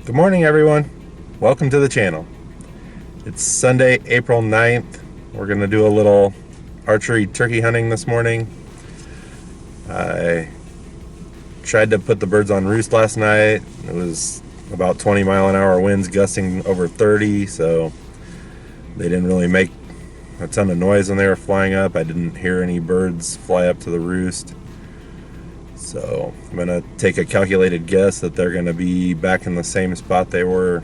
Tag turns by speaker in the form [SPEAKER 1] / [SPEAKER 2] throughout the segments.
[SPEAKER 1] Good morning, everyone. Welcome to the channel. It's Sunday, April 9th. We're going to do a little archery turkey hunting this morning. I tried to put the birds on roost last night. It was about 20-mile-an-hour winds gusting over 30, so they didn't really make a ton of noise when they were flying up. I didn't hear any birds fly up to the roost. So I'm going to take a calculated guess that they're going to be back in the same spot they were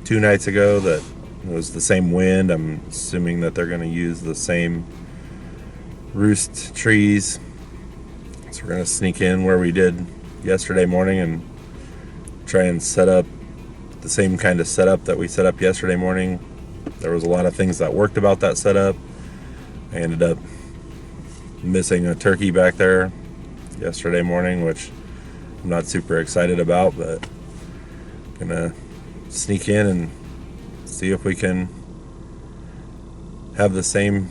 [SPEAKER 1] 2 nights ago, that it was the same wind. I'm assuming that they're going to use the same roost trees. So we're going to sneak in where we did yesterday morning and try and set up the same kind of setup that we set up yesterday morning. There was a lot of things that worked about that setup. I ended up missing a turkey back there yesterday morning, which I'm not super excited about, but I'm gonna sneak in and see if we can have the same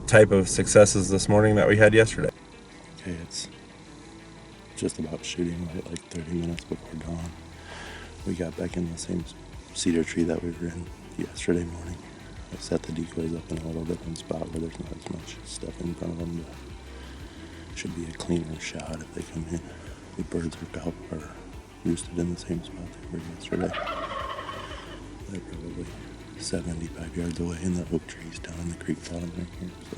[SPEAKER 1] type of successes this morning that we had yesterday.
[SPEAKER 2] Okay, it's just about shooting light, like 30 minutes before dawn. We got back in the same cedar tree that we were in yesterday morning. I set the decoys up in a little different spot where there's not as much stuff in front of them. Should be a cleaner shot if they come in. The birds are roosted in the same spot they were yesterday. They're probably 75 yards away in the oak trees down in the creek bottom right here. So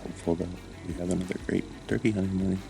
[SPEAKER 2] hopeful that we have another great turkey hunting morning.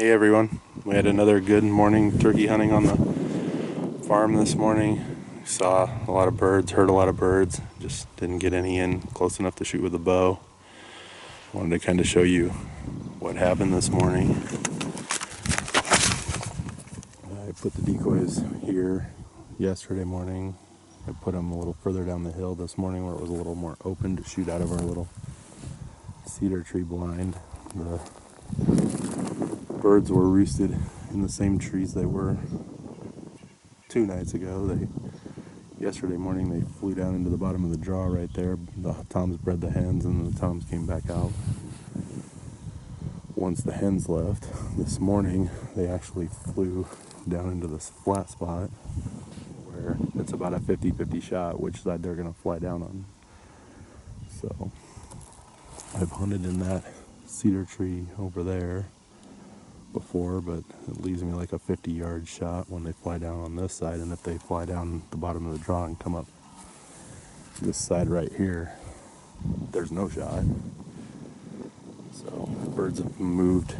[SPEAKER 2] Hey everyone, we had another good morning turkey hunting on the farm this morning. Saw a lot of birds, heard a lot of birds, just didn't get any in close enough to shoot with a bow. Wanted to kind of show you what happened this morning. I put the decoys here yesterday morning. I put them a little further down the hill this morning where it was a little more open to shoot out of our little cedar tree blind. The birds were roosted in the same trees they were 2 nights ago. Yesterday morning they flew down into the bottom of the draw right there. The toms bred the hens and the toms came back out. Once the hens left, this morning they actually flew down into this flat spot where it's about a 50-50 shot which side they're going to fly down on. So I've hunted in that cedar tree over there before, but it leaves me like a 50-yard shot when they fly down on this side, and if they fly down the bottom of the draw and come up this side right here, there's no shot. So birds have moved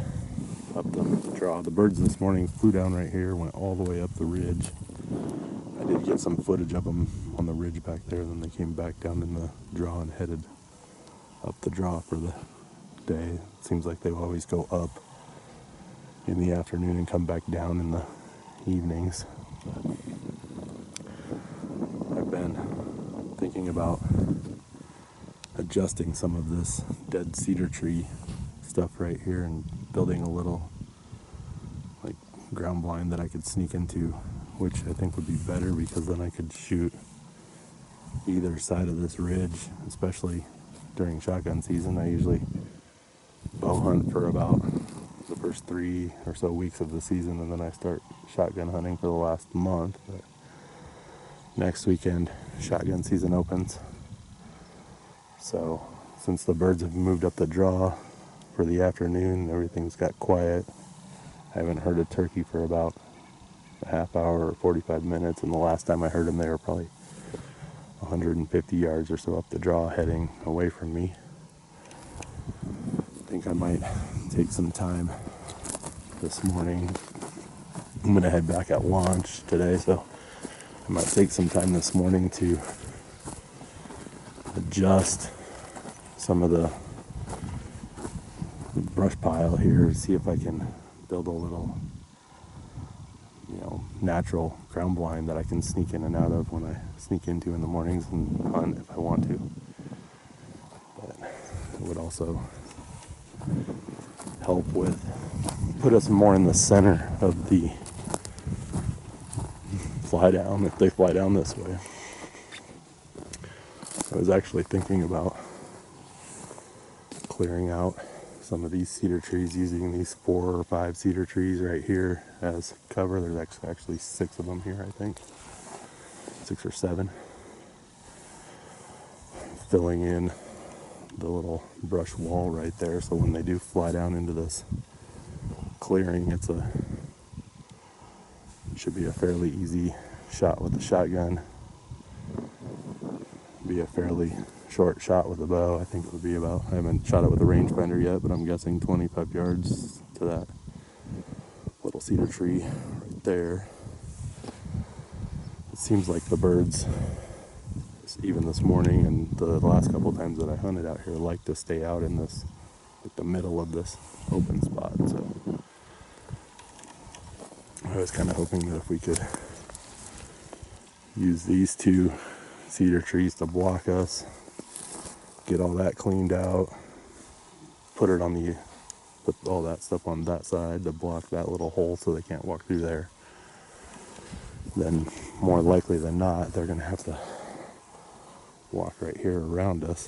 [SPEAKER 2] up the draw. The birds this morning flew down right here, went all the way up the ridge. I did get some footage of them on the ridge back there, then they came back down in the draw and headed up the draw for the day. It seems like they always go up in the afternoon and come back down in the evenings. But I've been thinking about adjusting some of this dead cedar tree stuff right here and building a little like ground blind that I could sneak into, which I think would be better because then I could shoot either side of this ridge, especially during shotgun season. I usually bow hunt for about the first 3 or so weeks of the season, and then I start shotgun hunting for the last month. But next weekend shotgun season opens, so since the birds have moved up the draw for the afternoon, everything's got quiet. I haven't heard a turkey for about a half hour or 45 minutes, and the last time I heard them they were probably 150 yards or so up the draw heading away from me. I think I might take some time this morning. I'm going to head back at launch today, so I might take some time this morning to adjust some of the brush pile here, see if I can build a little, natural ground blind that I can sneak in and out of when I sneak into in the mornings and hunt if I want to. But it would also help with, put us more in the center of the fly down if they fly down this way. I was actually thinking about clearing out some of these cedar trees, using these 4 or 5 cedar trees right here as cover. There's actually 6 of them here, I think, 6 or 7. Filling in the little brush wall right there, so when they do fly down into this clearing, it should be a fairly easy shot with the shotgun. Be a fairly short shot with a bow. I think it would be about, I haven't shot it with a rangefinder yet, but I'm guessing 25 yards to that little cedar tree right there. It seems like the birds, even this morning and the last couple times that I hunted out here, like to stay out in this, like the middle of this open spot. So I was kind of hoping that if we could use these 2 cedar trees to block us, get all that cleaned out, put all that stuff on that side to block that little hole so they can't walk through there, then more likely than not they're going to have to walk right here around us,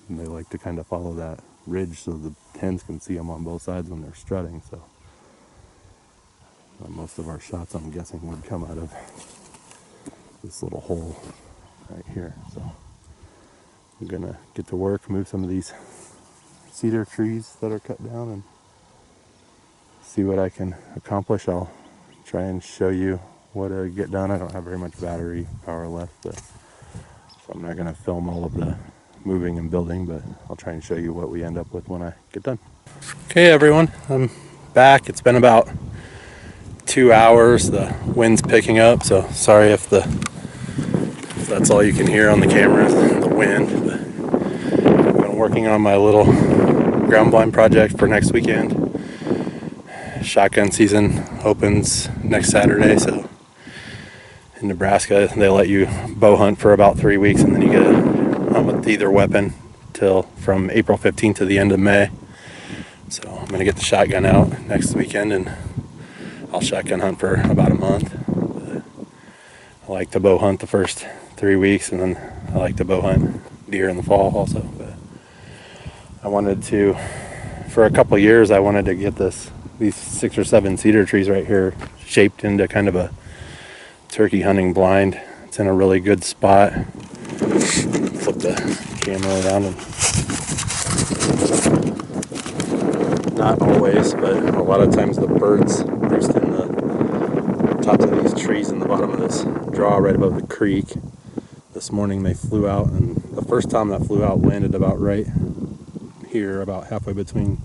[SPEAKER 2] and they like to kind of follow that ridge so the hens can see them on both sides when they're strutting. So most of our shots, I'm guessing, would come out of this little hole right here. So I'm gonna get to work, move some of these cedar trees that are cut down and see what I can accomplish. I'll try and show you what I get done. I don't have very much battery power left, so I'm not gonna film all of the moving and building, but I'll try and show you what we end up with when I get done. Okay everyone, I'm back. It's been about 2 hours. The wind's picking up, so sorry if that's all you can hear on the camera, the wind. But I've been working on my little ground blind project for next weekend. Shotgun season opens next Saturday, so in Nebraska they let you bow hunt for about 3 weeks, and then you get to hunt with either weapon till from April 15th to the end of May. So I'm going to get the shotgun out next weekend, and I'll shotgun hunt for about a month. But I like to bow hunt the first 3 weeks, and then I like to bow hunt deer in the fall also. But I wanted to, for a couple of years, I wanted to get these 6 or 7 cedar trees right here shaped into kind of a turkey hunting blind. It's in a really good spot. Flip the camera around, and not always, but a lot of times the birds roost in the tops of these trees in the bottom of this draw right above the creek. This morning they flew out, and the first time that flew out landed about right here, about halfway between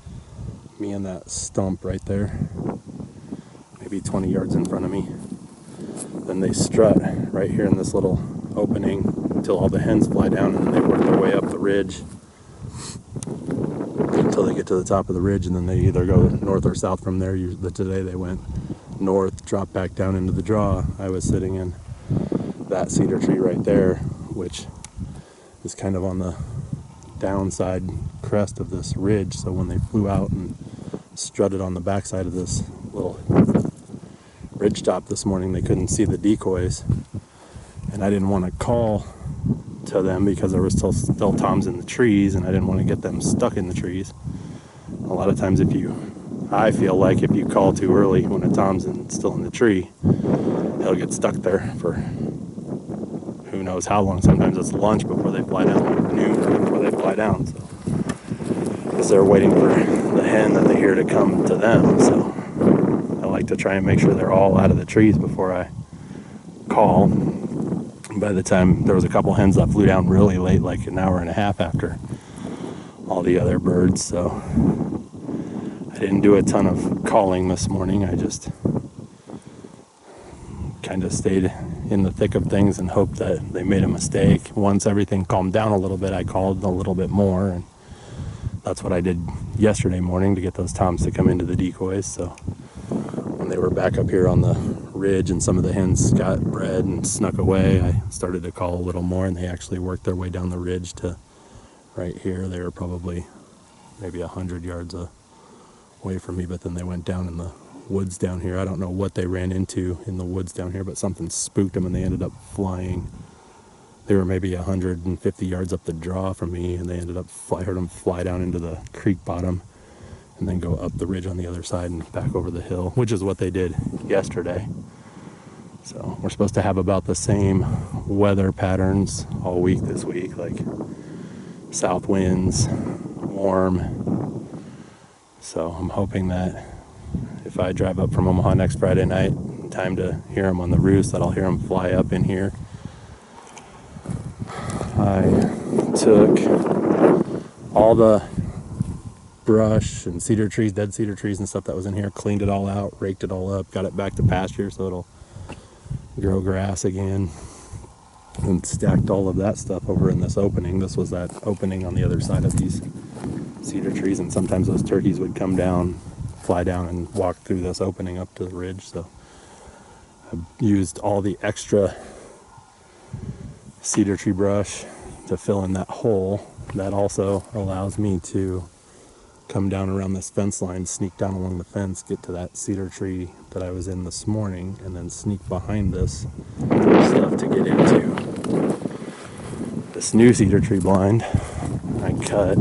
[SPEAKER 2] me and that stump right there, maybe 20 yards in front of me. Then they strut right here in this little opening until all the hens fly down, and then they work their way up the ridge until they get to the top of the ridge, and then they either go north or south from there. Today they went north, dropped back down into the draw. I was sitting in that cedar tree right there, which is kind of on the downside crest of this ridge, so when they flew out and strutted on the backside of this little ridge top this morning, they couldn't see the decoys, and I didn't want to call to them because there were still toms in the trees, and I didn't want to get them stuck in the trees. A lot of times I feel like if you call too early when a tom's still in the tree, he'll get stuck there for who knows how long. Sometimes it's lunch before they fly down, noon before they fly down, so because they're waiting for the hen that they hear to come to them. So I like to try and make sure they're all out of the trees before I call. By the time, there was a couple hens that flew down really late, like an hour and a half after all the other birds, so I didn't do a ton of calling this morning. I just kind of stayed in the thick of things and hoped that they made a mistake. Once everything calmed down a little bit, I called a little bit more, and that's what I did yesterday morning to get those toms to come into the decoys. So when they were back up here on the ridge and some of the hens got bred and snuck away, I started to call a little more, and they actually worked their way down the ridge to right here. They were probably maybe 100 yards away from me, but then they went down in the woods down here. I don't know what they ran into in the woods down here, but something spooked them and they ended up flying. They were maybe 150 yards up the draw from me, and they ended up I heard them fly down into the creek bottom and then go up the ridge on the other side and back over the hill, which is what they did yesterday. So we're supposed to have about the same weather patterns all week this week, like south winds, warm. So I'm hoping that if I drive up from Omaha next Friday night in time to hear them on the roost, that I'll hear them fly up in here. I took all the brush and cedar trees, dead cedar trees and stuff that was in here, cleaned it all out, raked it all up, got it back to pasture so it'll grow grass again, and stacked all of that stuff over in this opening. This was that opening on the other side of these cedar trees, and sometimes those turkeys would come down, fly down and walk through this opening up to the ridge. So I used all the extra cedar tree brush to fill in that hole. That also allows me to come down around this fence line, sneak down along the fence, get to that cedar tree that I was in this morning, and then sneak behind this stuff to get into this new cedar tree blind. I cut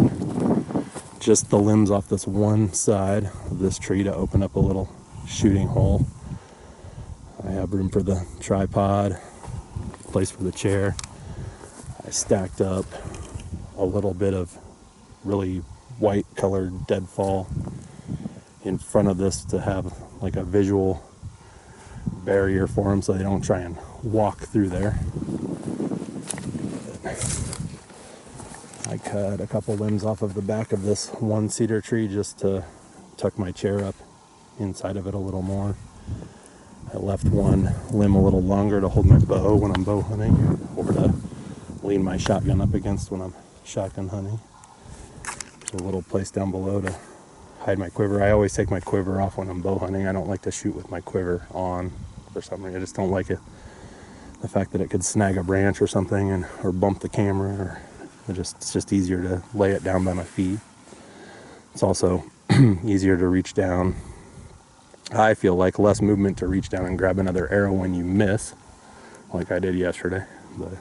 [SPEAKER 2] just the limbs off this one side of this tree to open up a little shooting hole. I have room for the tripod, place for the chair. I stacked up a little bit of really white colored deadfall in front of this to have like a visual barrier for them so they don't try and walk through there. I cut a couple limbs off of the back of this one cedar tree just to tuck my chair up inside of it a little more. I left one limb a little longer to hold my bow when I'm bow hunting, or to lean my shotgun up against when I'm shotgun hunting. There's a little place down below to hide my quiver. I always take my quiver off when I'm bow hunting. I don't like to shoot with my quiver on for some reason. I just don't like it. The fact that it could snag a branch or something, or bump the camera, or it's just easier to lay it down by my feet. It's also easier to reach down. I feel like less movement to reach down and grab another arrow when you miss, like I did yesterday. But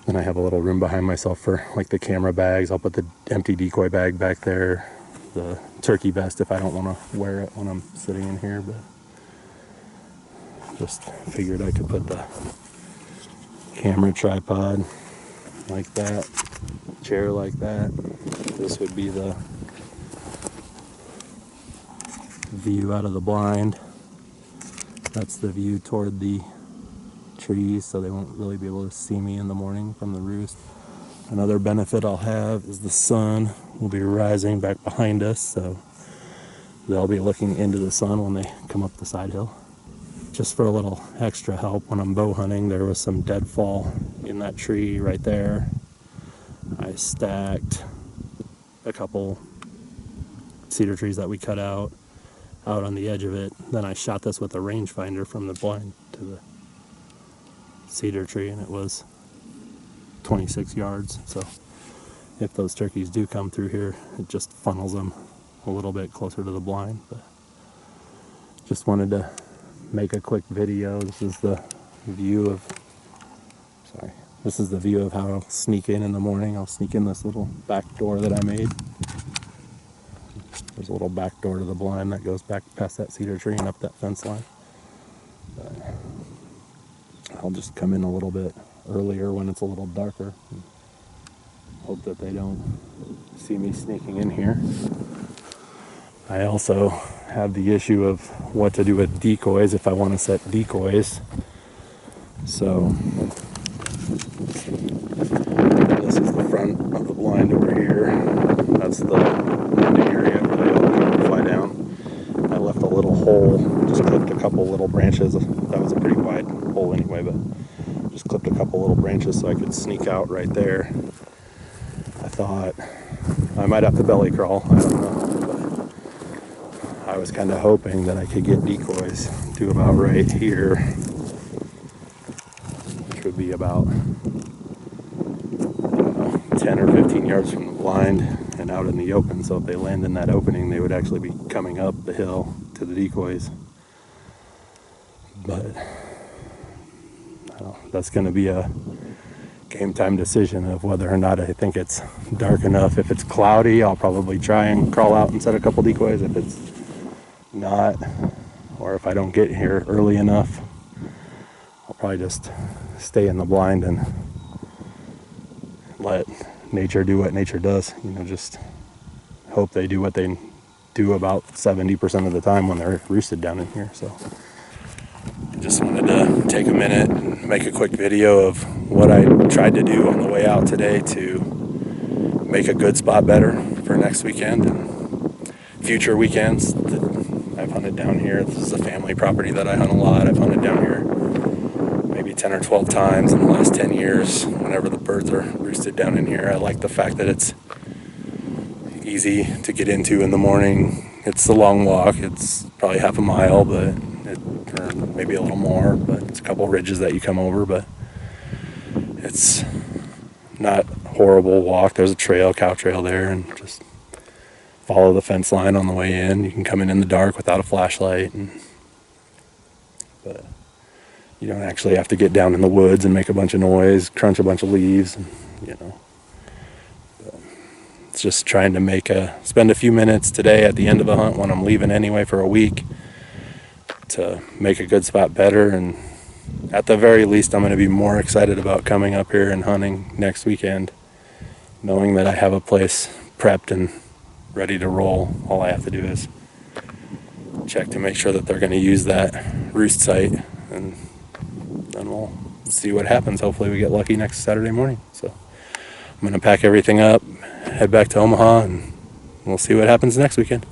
[SPEAKER 2] then I have a little room behind myself for like the camera bags. I'll put the empty decoy bag back there, the turkey vest if I don't want to wear it when I'm sitting in here. But just figured I could put the camera tripod like that, chair like that. This would be the view out of the blind. That's the view toward the trees, so they won't really be able to see me in the morning from the roost. Another benefit I'll have is the sun will be rising back behind us, so they'll be looking into the sun when they come up the side hill. Just for a little extra help, when I'm bow hunting, there was some deadfall in that tree right there. I stacked a couple cedar trees that we cut out on the edge of it. Then I shot this with a rangefinder from the blind to the cedar tree, and it was 26 yards. So if those turkeys do come through here, it just funnels them a little bit closer to the blind. But just wanted to make a quick video. This is the view of how I'll sneak in the morning. I'll sneak in this little back door that I made. There's a little back door to the blind that goes back past that cedar tree and up that fence line. But I'll just come in a little bit earlier when it's a little darker. Hope that they don't see me sneaking in here. I also have the issue of what to do with decoys if I want to set decoys. So this is the front of the blind over here. That's the landing area where they fly down. I left a little hole, just clipped a couple little branches. That was a pretty wide hole anyway, but just clipped a couple little branches so I could sneak out right there. I thought I might have to belly crawl, I don't know. I was kind of hoping that I could get decoys to about right here, which would be about 10 or 15 yards from the blind and out in the open. So if they land in that opening, they would actually be coming up the hill to the decoys. But that's going to be a game time decision of whether or not I think it's dark enough. If it's cloudy, I'll probably try and crawl out and set a couple decoys. If it's not, or if I don't get here early enough, I'll probably just stay in the blind and let nature do what nature does. Just hope they do what they do about 70% of the time when they're roosted down in here. So I just wanted to take a minute and make a quick video of what I tried to do on the way out today to make a good spot better for next weekend and future weekends that I've hunted down here. This is a family property that I hunt a lot. I've hunted down here maybe 10 or 12 times in the last 10 years whenever the birds are roosted down in here. I like the fact that it's easy to get into in the morning. It's a long walk. It's probably half a mile, or maybe a little more, but it's a couple ridges that you come over, but it's not a horrible walk. There's a trail, cow trail there, and just follow the fence line on the way in. You can come in the dark without a flashlight, but you don't actually have to get down in the woods and make a bunch of noise, crunch a bunch of leaves, and But it's just trying to spend a few minutes today at the end of a hunt when I'm leaving anyway for a week to make a good spot better. And at the very least, I'm going to be more excited about coming up here and hunting next weekend, knowing that I have a place prepped and ready to roll. All I have to do is check to make sure that they're going to use that roost site, and then we'll see what happens. Hopefully we get lucky next Saturday morning. So I'm going to pack everything up, head back to Omaha, and we'll see what happens next weekend.